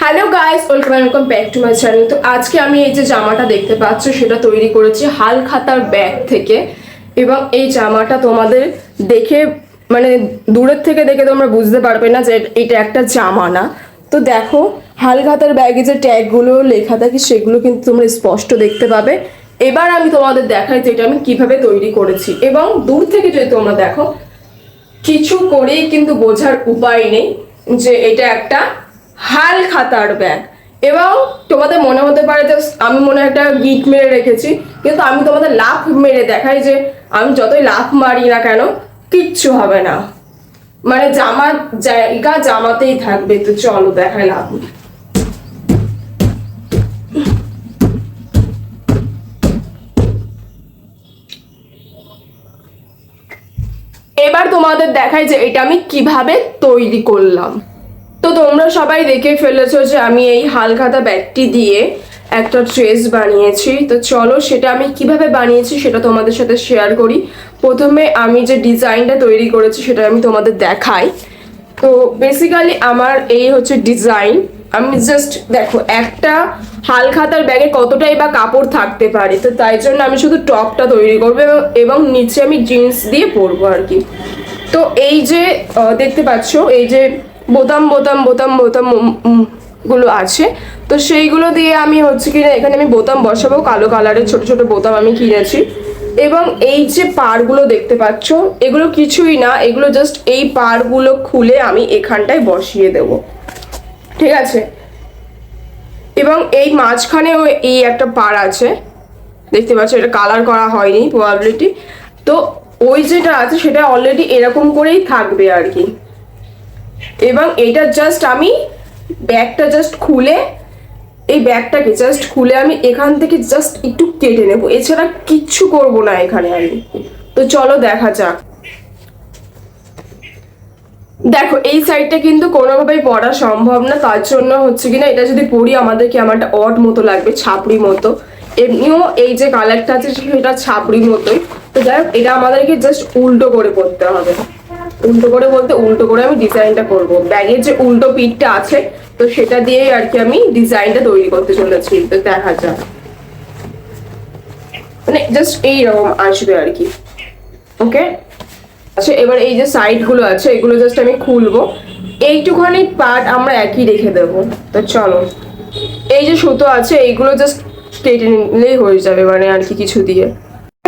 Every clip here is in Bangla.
Hello guys, welcome back to my channel. তো আজকে আমি এই যে জামাটা দেখতে পাচ্ছ সেটা তৈরি করেছি হালখাতার ব্যাগ থেকে। এবং এই জামাটা তোমাদের দেখে মানে দূরের থেকে দেখে তোমরা বুঝতে পারবে না যে এটা একটা জামা না। তো দেখো, হালখাতার ব্যাগে যে ট্যাগগুলো লেখা থাকে সেগুলো কিন্তু তোমরা স্পষ্ট দেখতে পাবে। এবার আমি তোমাদের দেখাই যে এটা আমি কিভাবে তৈরি করেছি, এবং দূর থেকে যদি তোমরা দেখো কিছু করেই কিন্তু বোঝার উপায় নেই যে এটা একটা হালখাতার ব্যাগ। এবং তোমাদের মনে হতে পারে যে আমি মনে হয় একটা গিট মেরে রেখেছি, কিন্তু আমি তোমাদের লাফ মেরে দেখাই যে আমি যতই লাফ মারি না কেন কিচ্ছু হবে না, মানে জামার জায়গা জামাতেই থাকবে। তো চলো দেখাই লাভ। এবার তোমাদের দেখাই যে এটা আমি কিভাবে তৈরি করলাম। তো তোমরা সবাই দেখে ফেলেছো যে আমি এই হালখাতা ব্যাগটি দিয়ে একটা ড্রেস বানিয়েছি। তো চলো সেটা আমি কিভাবে বানিয়েছি সেটা তোমাদের সাথে শেয়ার করি। প্রথমে আমি যে ডিজাইনটা তৈরি করেছি সেটা আমি তোমাদের দেখাই। তো বেসিক্যালি আমার এই হচ্ছে ডিজাইন। আমি জাস্ট দেখো একটা হালখাতার ব্যাগে কতটাই বা কাপড় থাকতে পারে, তো তাই জন্য আমি শুধু টপটা তৈরি করবো এবং নিচে আমি জিন্স দিয়ে পরবো আর কি। তো এই যে দেখতে পাচ্ছ এই যে বোতাম বোতাম বোতাম বোতাম গুলো আছে, তো সেইগুলো দিয়ে আমি হচ্ছে কিনা এখানে আমি বোতাম বসাবো। কালো কালারের ছোট ছোট বোতাম আমি কিনেছি। এবং এই যে পাড়গুলো দেখতে পাচ্ছ এগুলো কিছুই না, এগুলো জাস্ট এই পাড়গুলো খুলে আমি এখানটায় বসিয়ে দেব, ঠিক আছে। এবং এই মাঝখানেও এই একটা পাড় আছে, দেখতে পাচ্ছ, এটা কালার করা হয়নি প্রবাবিলিটি। তো ওই যেটা আছে সেটা অলরেডি এরকম করেই থাকবে আর কি। এবং এটা জাস্ট আমি ব্যাগটা জাস্ট খুলে এই ব্যাগটাকে জাস্ট খুলে আমি এখান থেকে জাস্ট একটু কেটে নেবো, এছাড়া কিচ্ছু করব না এখানে আমি। তো চলো দেখা যাক। দেখো এই সাইডটা কিন্তু কোনোভাবেই পরা সম্ভব না, তার জন্য হচ্ছে কিনা এটা যদি পরি আমাদেরকে আমারটা অড মতো লাগবে, ছাপড়ি মতো। এমনিও এই যে কালারটা আছে সেটা ছাপড়ি মতোই। তো যাই হোক, এটা আমাদেরকে জাস্ট উল্টো করে পরতে হবে। উল্টো করে বলতে উল্টো করে আমি ডিজাইনটা করব, ব্যাগের যে উল্টো পিঠটা আছে তো সেটা দিয়েই আর কি আমি ডিজাইনটা তৈরি করতে চলেছি। তো দেখা যাক, মানে জাস্ট এইরকম আসবে আর কি। ওকে, আচ্ছা এবার এই যে সাইড গুলো আছে এগুলো জাস্ট আমি খুলবো। এইটুখানি পার্ট আমরা একই রেখে দেবো। তো চলো, এই যে সুতো আছে এইগুলো জাস্ট কেটে নিলেই হয়ে যাবে, মানে আর কি কিছু দিয়ে।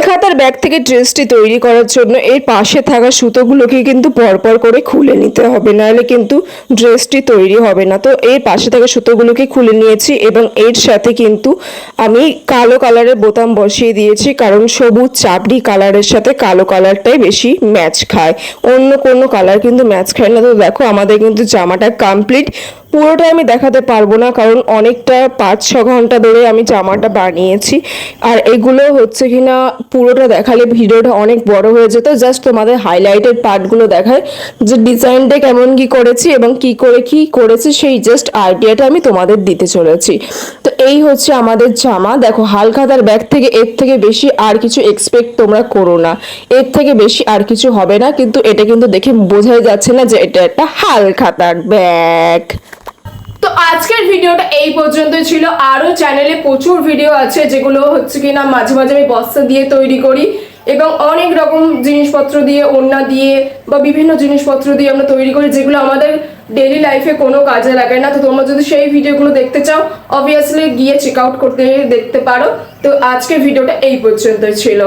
খাতার ব্যাগ থেকে ড্রেসটি তৈরি করার জন্য এর পাশে থাকা সুতোগুলোকে কিন্তু পরপর করে খুলে নিতে হবে, নাহলে কিন্তু ড্রেসটি তৈরি হবে না। তো এর পাশে থাকা সুতোগুলোকে খুলে নিয়েছি এবং এর সাথে কিন্তু আমি কালো কালারের বোতাম বসিয়ে দিয়েছি, কারণ সবুজ চাপড়ি কালারের সাথে কালো কালারটাই বেশি ম্যাচ খায়, অন্য কোনো কালার কিন্তু ম্যাচ খায় না। তো দেখো আমাদের কিন্তু জামাটা কমপ্লিট। পুরোটা আমি দেখাতে পারবো না কারণ অনেকটা 5-6 ঘন্টা ধরে আমি জামাটা বানিয়েছি, আর এগুলো হচ্ছে কিনা পুরোটা দেখালে ভিডিওটা অনেক বড় হয়ে যেত। জাস্ট তোমাদের হাইলাইটেড পার্টগুলো দেখায় যে ডিজাইনটা কেমন কি করেছি এবং কি করে কি করেছি, সেই জাস্ট আইডিয়াটা আমি তোমাদের দিতে চলেছি। তো এই হচ্ছে আমাদের জামা। দেখো হালখাতার ব্যাগ থেকে এর থেকে বেশি আর কিছু এক্সপেক্ট তোমরা করো না, এর থেকে বেশি আর কিছু হবে না। কিন্তু এটা কিন্তু দেখে বোঝাই যাচ্ছে না যে এটা একটা হালখাতার ব্যাগ। তো আজকের ভিডিওটা এই পর্যন্তই ছিল। আরো চ্যানেলে প্রচুর ভিডিও আছে যেগুলো হচ্ছে কিনা মাঝে মাঝে আমি বস্তা দিয়ে তৈরি করি, এবং অনেক রকম জিনিসপত্র দিয়ে, ওড়না দিয়ে বা বিভিন্ন জিনিসপত্র দিয়ে আমরা তৈরি করি, যেগুলো আমাদের ডেইলি লাইফে কোনো কাজে লাগে না। তো তোমরা যদি সেই ভিডিওগুলো দেখতে চাও অবভিয়াসলি গিয়ে চেক আউট করতে দেখতে পারো। তো আজকের ভিডিওটা এই পর্যন্তই ছিল।